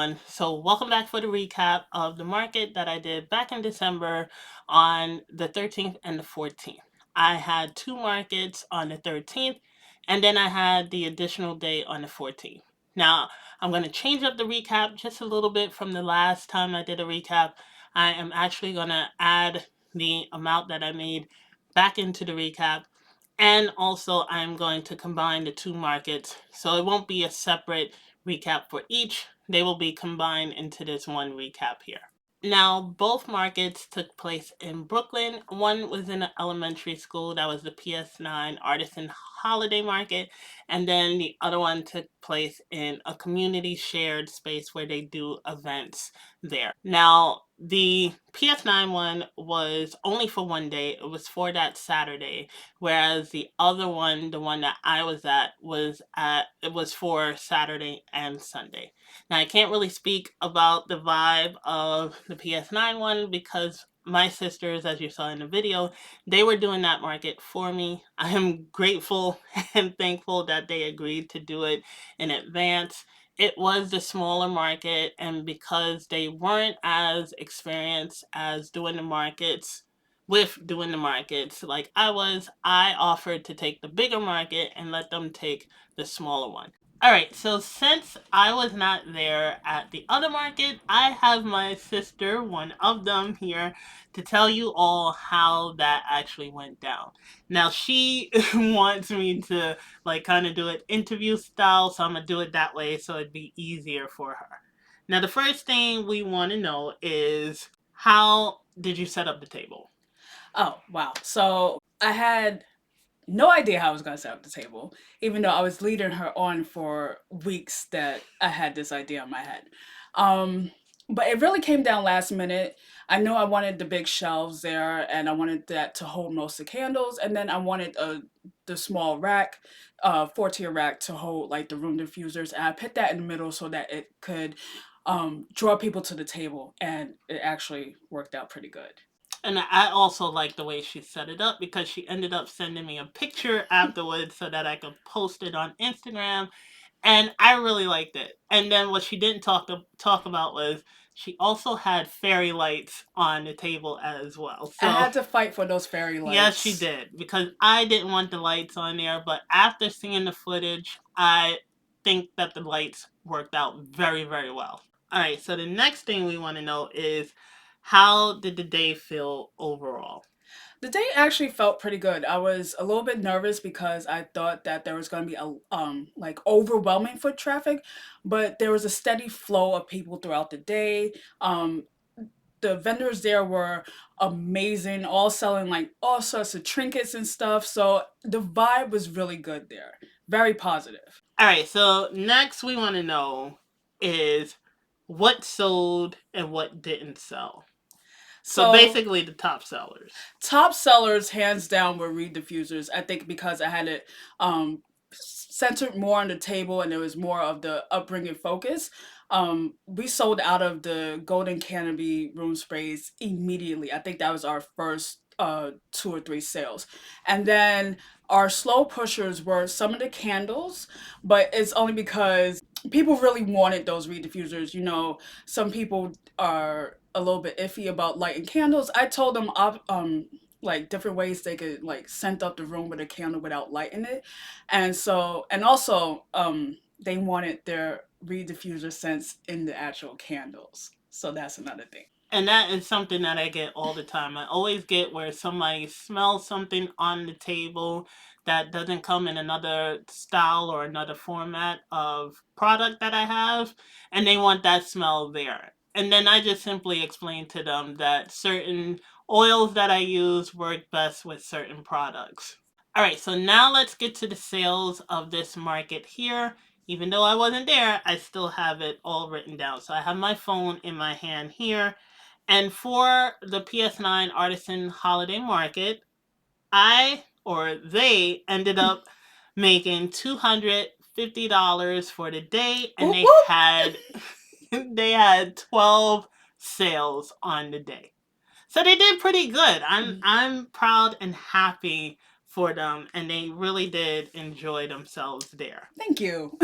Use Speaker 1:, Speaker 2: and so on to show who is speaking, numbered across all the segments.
Speaker 1: everyone. So, welcome back for the recap of the market that I did back in December on the 13th and the 14th. I had two markets on the 13th, and then I had the additional day on the 14th. Now, I'm going to change up the recap just a little bit from the last time I did a recap. I am actually going to add the amount that I made back into the recap. And also, I'm going to combine the two markets so it won't be a separate recap for each. They will be combined into this one recap here. Now, both markets took place in Brooklyn. One was in an elementary school, that was the PS9 Artisan Holiday Market, and then the other one took place in a community shared space where they do events there. Now, the PS9 one was only for one day, it was for that Saturday, whereas the other one, the one that I was at, it was for Saturday and Sunday. Now, I can't really speak about the vibe of the PS9 one because my sisters, as you saw in the video, they were doing that market for me. I am grateful and thankful that they agreed to do it in advance. It was the smaller market, and because they weren't as experienced as doing the markets like I was, I offered to take the bigger market and let them take the smaller one. All right, so since I was not there at the other market, I have my sister, one of them here, to tell you all how that actually went down. Now, she wants me to like kind of do it interview style, so I'm gonna do it that way so it'd be easier for her. Now, the first thing we want to know is how did you set up the table?
Speaker 2: Oh, wow. So I had no idea how I was going to set up the table, even though I was leading her on for weeks that I had this idea in my head. Um, but it really came down last minute. I knew I wanted the big shelves there, and I wanted that to hold most of the candles, and then I wanted the small rack, 4 tier rack to hold like the room diffusers, and I put that in the middle so that it could draw people to the table, and it actually worked out pretty good.
Speaker 1: And I also like the way she set it up because she ended up sending me a picture afterwards so that I could post it on Instagram, and I really liked it. And then what she didn't talk about was she also had fairy lights on the table as well.
Speaker 2: I
Speaker 1: So
Speaker 2: had to fight for those fairy
Speaker 1: yes, she
Speaker 2: lights.
Speaker 1: did because I didn't want the lights on there, but after seeing the footage, I think that the lights worked out very, very well. All right, so the next thing we want to know is how did the day feel overall?
Speaker 2: The day actually felt pretty good. I was a little bit nervous because I thought that there was going to be a like overwhelming foot traffic, but there was a steady flow of people throughout the day. The vendors there were amazing, all selling like all sorts of trinkets and stuff. So the vibe was really good there. Very positive.
Speaker 1: All right, so next we want to know is what sold and what didn't sell. So
Speaker 2: So
Speaker 1: basically, the top sellers.
Speaker 2: top sellers hands down were reed diffusers. I think because I had it centered more on the table and there was more of the upbringing focus. We sold out of the golden canopy room sprays immediately. I think that was our first 2 or 3 sales, and then our slow pushers were some of the candles, but it's only because people really wanted those reed diffusers. You know, some people are a little bit iffy about lighting candles. I told them like different ways they could like scent up the room with a candle without lighting it, and also they wanted their reed diffuser scents in the actual candles. So that's another thing.
Speaker 1: And that is something that I get all the time. I always get where somebody smells something on the table that doesn't come in another style or another format of product that I have, and they want that smell there. And then I just simply explain to them that certain oils that I use work best with certain products. All right, so now let's get to the sales of this market here. Even though I wasn't there, I still have it all written down. So I have my phone in my hand here. And for the PS9 Artisan Holiday Market, they ended up making $250 for the day, and
Speaker 2: Whoop
Speaker 1: they
Speaker 2: whoop.
Speaker 1: had they had 12 sales on the day. So they did pretty good. I'm proud and happy for them, and they really did enjoy themselves there.
Speaker 2: Thank you.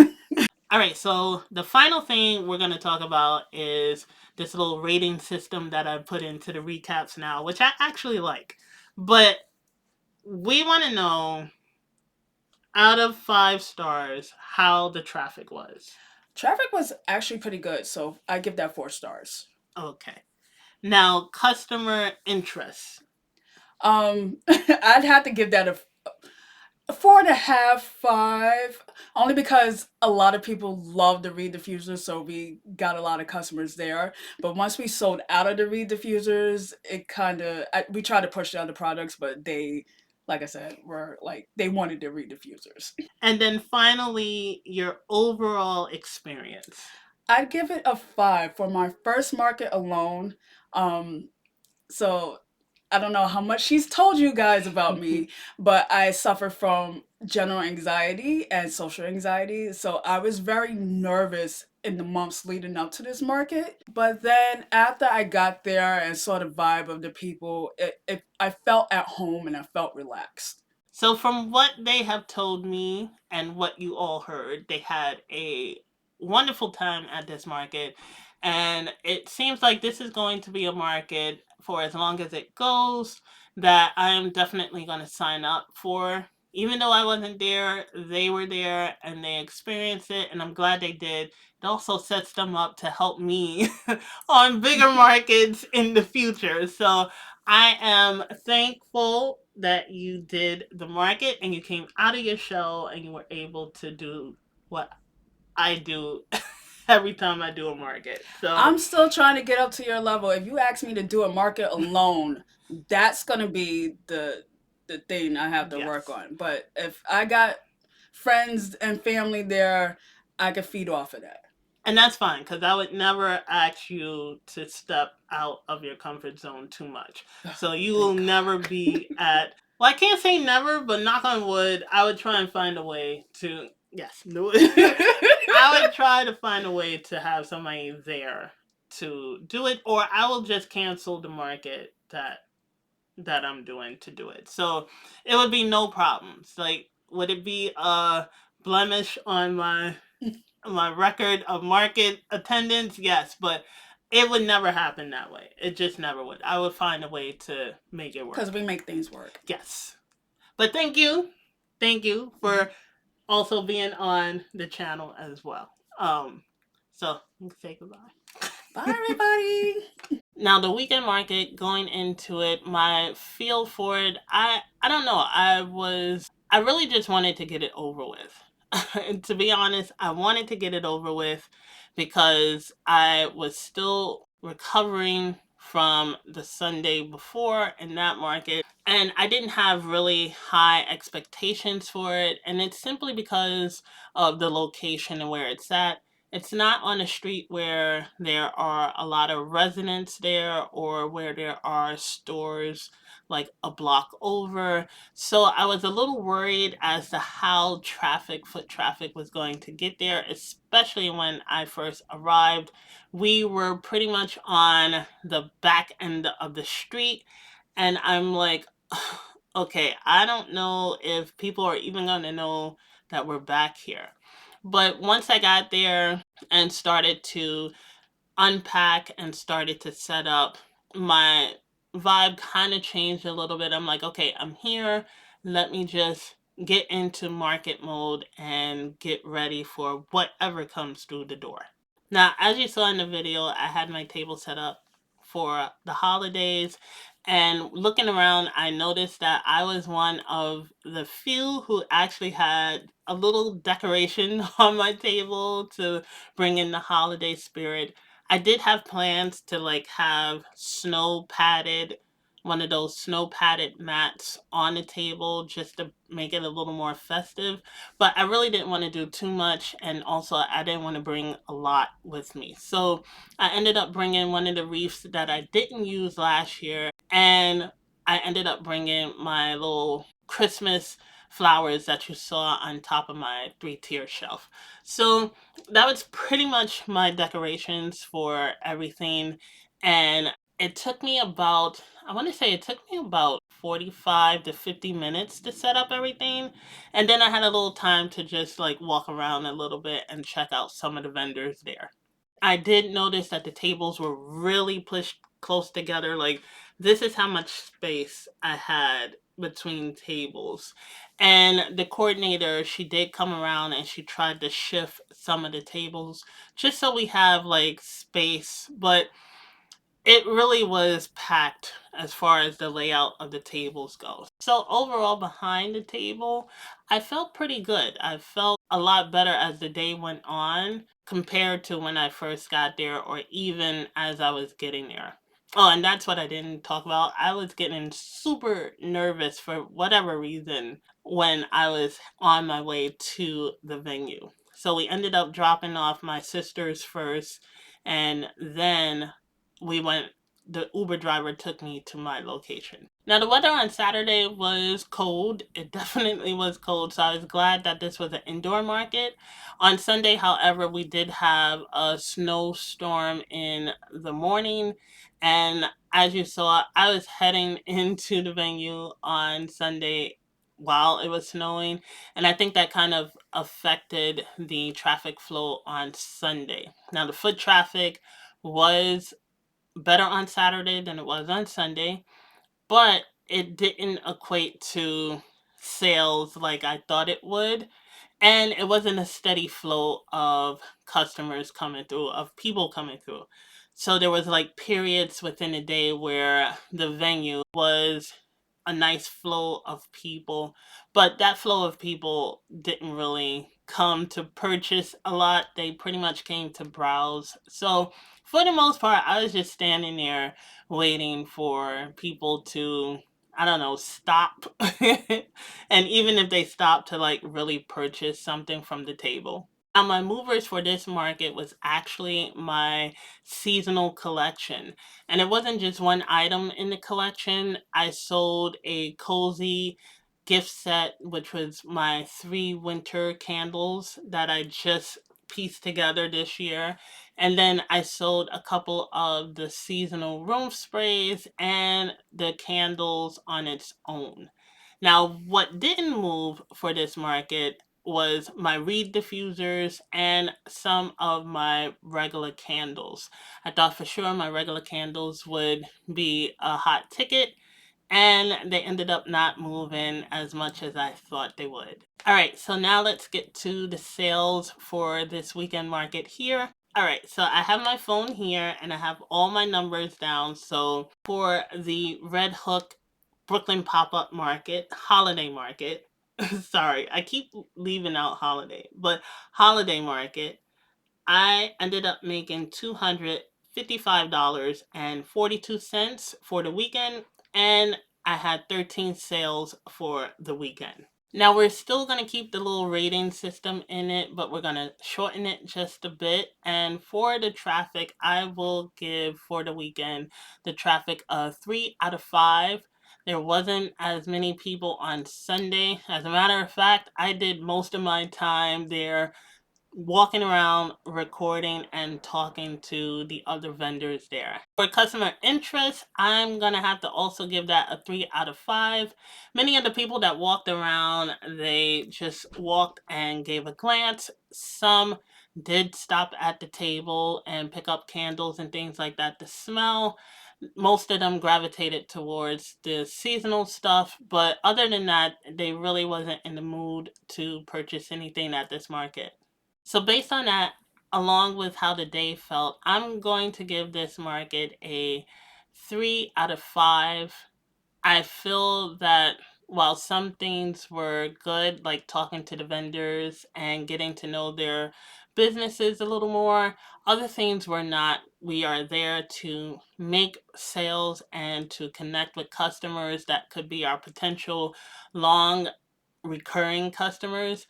Speaker 1: All right, so the final thing we're going to talk about is this little rating system that I put into the recaps now, which I actually like. But we want to know, out of 5 stars, how the traffic was.
Speaker 2: Traffic was actually pretty good, so I give that 4 stars.
Speaker 1: Okay. Now, customer interest.
Speaker 2: I'd have to give that a 4.5, 5, only because a lot of people love the reed diffusers, so we got a lot of customers there. But once we sold out of the reed diffusers, it kind of we tried to push the other products, but they, like I said, were like they wanted the reed diffusers.
Speaker 1: And then finally, your overall experience.
Speaker 2: I'd give it a 5 for my first market alone. Um, So I don't know how much she's told you guys about me, but I suffer from general anxiety and social anxiety. So I was very nervous in the months leading up to this market. But then after I got there and saw the vibe of the people, I felt at home and I felt relaxed.
Speaker 1: So, from what they have told me and what you all heard, they had a wonderful time at this market. And it seems like this is going to be a market for as long as it goes that I am definitely going to sign up for. Even though I wasn't there, they were there and they experienced it, and I'm glad they did. It also sets them up to help me on bigger markets in the future. So I am thankful that you did the market and you came out of your shell and you were able to do what I do every time I do a market. So,
Speaker 2: I'm still trying to get up to your level. If you ask me to do a market alone, that's gonna be the thing I have to work
Speaker 1: yes.
Speaker 2: on. But if I got friends and family there, I could feed off of that.
Speaker 1: And that's fine because I would never ask you to step out of your comfort zone too much. So you will
Speaker 2: Thank
Speaker 1: never
Speaker 2: God.
Speaker 1: be at, well, I can't say never, but knock on wood, I would try and find a way to, yes, no, I would try to find a way to have somebody there to do it, or I will just cancel the market that I'm doing to do it. So it would be no problems. Like, would it be a blemish on my record of market attendance? Yes, but it would never happen that way. It just never would. I would find a way to make it
Speaker 2: Because
Speaker 1: work.
Speaker 2: we make things work.
Speaker 1: Yes. But thank you
Speaker 2: Hmm.
Speaker 1: for also being on the channel as well. So say goodbye.
Speaker 2: Bye, everybody.
Speaker 1: Now the weekend market, going into it, my feel for it, I don't know. I really just wanted to get it over with. And to be honest, I wanted to get it over with because I was still recovering from the Sunday before in that market, and I didn't have really high expectations for it, and it's simply because of the location and where it's at. It's not on a street where there are a lot of residents there or where there are stores like a block over. So I was a little worried as to how foot traffic was going to get there, especially when I first arrived. We were pretty much on the back end of the street, and I'm like, okay, I don't know if people are even going to know that we're back here. But once I got there and started to unpack and started to set up, my vibe kind of changed a little bit. I'm like, okay, I'm here. Let me just get into market mode and get ready for whatever comes through the door. Now, as you saw in the video, I had my table set up for the holidays. And looking around, I noticed that I was one of the few who actually had a little decoration on my table to bring in the holiday spirit. I did have plans to like have one of those snow padded mats on the table just to make it a little more festive. But I really didn't want to do too much, and also I didn't want to bring a lot with me. So I ended up bringing one of the wreaths that I didn't use last year, and I ended up bringing my little Christmas flowers that you saw on top of my 3-tier shelf. So that was pretty much my decorations for everything. And it took me about, I want to say it took me about 45 to 50 minutes to set up everything. And then I had a little time to just like walk around a little bit and check out some of the vendors there. I did notice that the tables were really pushed close together. Like, this is how much space I had between tables. And the coordinator, she did come around and she tried to shift some of the tables just so we have like space. But it really was packed as far as the layout of the tables goes. So overall, behind the table, I felt pretty good. I felt a lot better as the day went on compared to when I first got there or even as I was getting there. Oh, and that's what I didn't talk about. I was getting super nervous for whatever reason when I was on my way to the venue. So we ended up dropping off my sisters first, and then we went the Uber driver took me to my location. Now the weather on Saturday was cold. It definitely was cold, so I was glad that this was an indoor market. On Sunday, however, we did have a snowstorm in the morning, and as you saw, I was heading into the venue on Sunday while it was snowing, and I think that kind of affected the traffic flow on Sunday. Now the foot traffic was better on Saturday than it was on Sunday, but it didn't equate to sales like I thought it would. And it wasn't a steady flow of customers coming through, of people coming through. So there was like periods within a day where the venue was a nice flow of people, but that flow of people didn't really come to purchase a lot. They pretty much came to browse. So for the most part, I was just standing there waiting for people to, I don't know, stop. And even if they stopped to like really purchase something from the table. Now, my movers for this market was actually my seasonal collection. And it wasn't just one item in the collection. I sold a cozy gift set, which was my 3 winter candles that I just pieced together this year. And then I sold a couple of the seasonal room sprays and the candles on its own. Now, what didn't move for this market was my reed diffusers and some of my regular candles. I thought for sure my regular candles would be a hot ticket, and they ended up not moving as much as I thought they would. All right, so now let's get to the sales for this weekend market here. All right, so I have my phone here and I have all my numbers down. So for the Red Hook Brooklyn Pop Up Market, Holiday Market, sorry, I keep leaving out holiday, but Holiday Market, I ended up making $255.42 for the weekend, and I had 13 sales for the weekend. Now we're still going to keep the little rating system in it, but we're going to shorten it just a bit. And for the traffic, I will give for the weekend the traffic a 3 out of 5. There wasn't as many people on Sunday. As a matter of fact, I did most of my time there walking around, recording, and talking to the other vendors there. For customer interest, I'm going to have to also give that a 3 out of 5. Many of the people that walked around, they just walked and gave a glance. Some did stop at the table and pick up candles and things like that to smell. Most of them gravitated towards the seasonal stuff, but other than that, they really wasn't in the mood to purchase anything at this market. So based on that, along with how the day felt, I'm going to give this market a 3 out of 5. I feel that while some things were good, like talking to the vendors and getting to know their businesses a little more, other things were not. We are there to make sales and to connect with customers that could be our potential long recurring customers.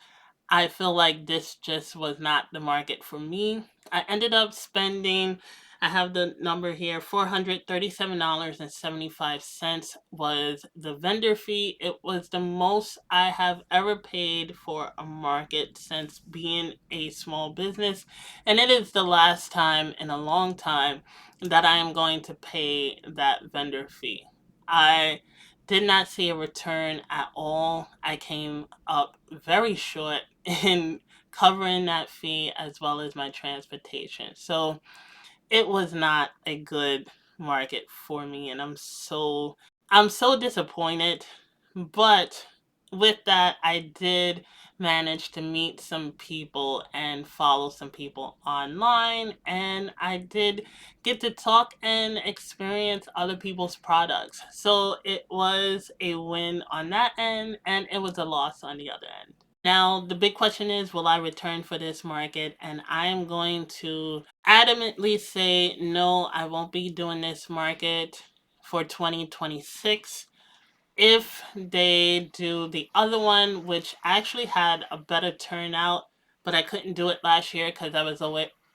Speaker 1: I feel like this just was not the market for me. I ended up spending, I have the number here, $437.75 was the vendor fee. It was the most I have ever paid for a market since being a small business. And it is the last time in a long time that I am going to pay that vendor fee. I did not see a return at all. I came up very short in covering that fee as well as my transportation. So it was not a good market for me, and I'm so disappointed. But with that, I did manage to meet some people and follow some people online, and I did get to talk and experience other people's products. So it was a win on that end, and it was a loss on the other end. Now, the big question is, will I return for this market? And I am going to adamantly say, no, I won't be doing this market for 2026. If they do the other one, which actually had a better turnout, but I couldn't do it last year because I was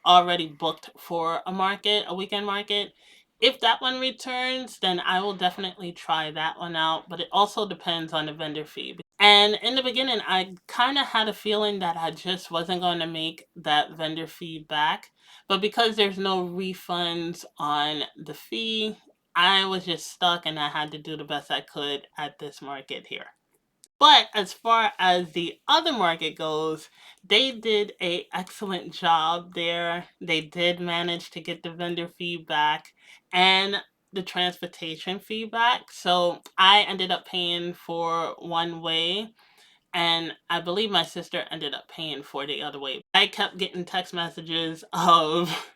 Speaker 1: already booked for a weekend market. If that one returns, then I will definitely try that one out, but it also depends on the vendor fee. And in the beginning, I kind of had a feeling that I just wasn't going to make that vendor fee back. But because there's no refunds on the fee, I was just stuck and I had to do the best I could at this market here. But as far as the other market goes, they did a excellent job there. They did manage to get the vendor feedback and the transportation feedback. So I ended up paying for one way, and I believe my sister ended up paying for the other way. I kept getting text messages of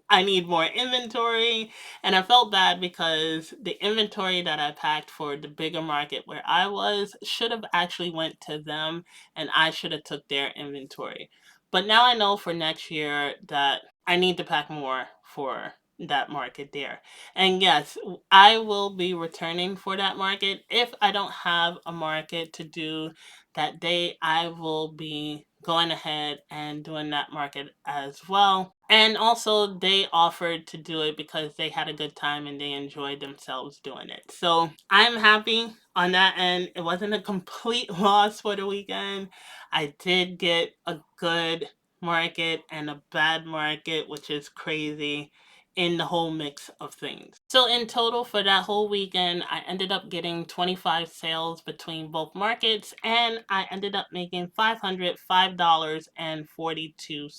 Speaker 1: I need more inventory. And I felt bad because the inventory that I packed for the bigger market where I was should have actually went to them, and I should have took their inventory. But now I know for next year that I need to pack more for that market there. And yes, I will be returning for that market. If I don't have a market to do that day, I will be going ahead and doing that market as well. And also, they offered to do it because they had a good time and they enjoyed themselves doing it. So I'm happy on that end. It wasn't a complete loss for the weekend. I did get a good market and a bad market, which is crazy in the whole mix of things. So in total for that whole weekend, I ended up getting 25 sales between both markets, and I ended up making $505.42.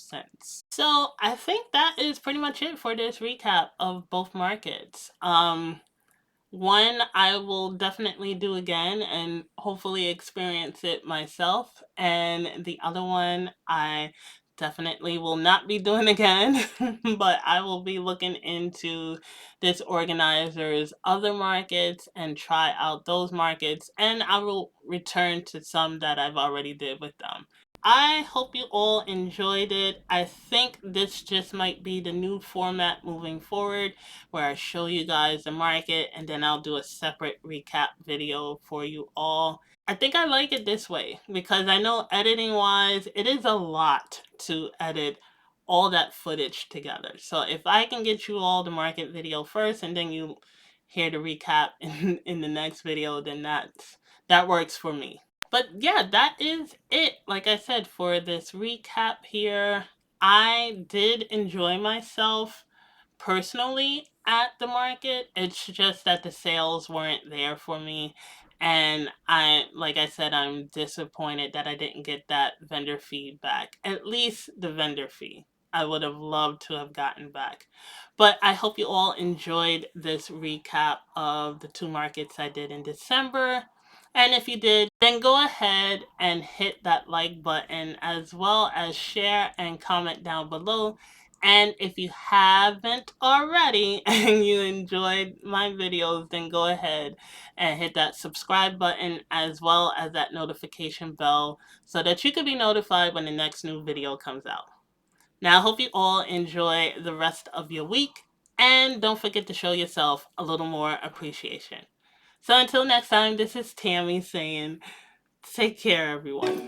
Speaker 1: So I think that is pretty much it for this recap of both markets. One I will definitely do again and hopefully experience it myself. And the other one I definitely will not be doing again, but I will be looking into this organizer's other markets and try out those markets. And I will return to some that I've already did with them. I hope you all enjoyed it. I think this just might be the new format moving forward, where I show you guys the market and then I'll do a separate recap video for you all. I think I like it this way because I know editing wise, it is a lot to edit all that footage together. So if I can get you all the market video first and then you hear the recap in the next video, then that works for me. But yeah, that is it. Like I said, for this recap here, I did enjoy myself personally at the market. It's just that the sales weren't there for me. And like I said, I'm disappointed that I didn't get that vendor feedback. At least the vendor fee. I would have loved to have gotten back. But I hope you all enjoyed this recap of the two markets I did in December. And if you did, then go ahead and hit that like button as well as share and comment down below. And if you haven't already and you enjoyed my videos, then go ahead and hit that subscribe button as well as that notification bell so that you can be notified when the next new video comes out. Now, I hope you all enjoy the rest of your week, and don't forget to show yourself a little more appreciation. So until next time, this is Tammy saying, take care, everyone.